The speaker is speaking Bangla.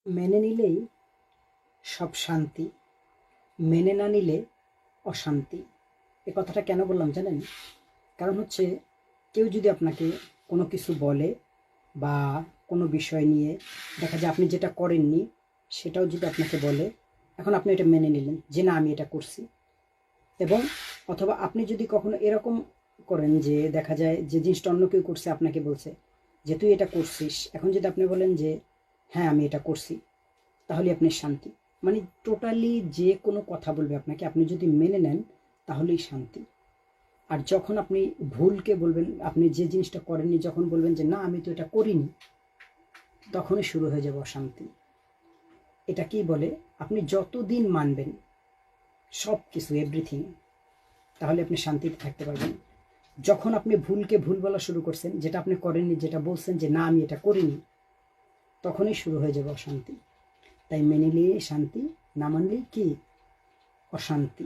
মেনে নিলেই সব শান্তি, মেনে না নিলে অশান্তি। এ কথাটা কেন বললাম জানেন? কারণ হচ্ছে কেউ যদি আপনাকে কোনো কিছু বলে বা কোনো বিষয় নিয়ে দেখা যায় আপনি যেটা করেননি সেটাও যদি আপনাকে বলে, এখন আপনি এটা মেনে নিলেন যে না আমি এটা করছি। এবং অথবা আপনি যদি কখনো এরকম করেন যে দেখা যায় যে জিনিসটা অন্য কেউ করছে আপনাকে বলছে যে তুই এটা করছিস, এখন যদি আপনি বলেন যে হ্যাঁ আমি এটা করছি, তাহলে আপনি শান্তি। মানে টোটালি যে কোনো কথা বলবে আপনাকে, আপনি যদি মেনে নেন তাহলেই শান্তি। আর যখন আপনি ভুলকে বলবেন, আপনি যে জিনিসটা করেননি যখন বলবেন যে না আমি তো এটা করিনি, তখনই শুরু হয়ে যাবে অশান্তি। এটা কি বলে, আপনি যতদিন মানবেন সব কিছু এভরিথিং, তাহলে আপনি শান্তিতে থাকতে পারবেন। যখন আপনি ভুলকে ভুল বলা শুরু করছেন, যেটা আপনি করেননি, যেটা বলছেন যে না আমি এটা করিনি, তখনই শুরু হয়ে যাবে অশান্তি। তাই মেনে নিলে শান্তি, না মানলেই কি অশান্তি।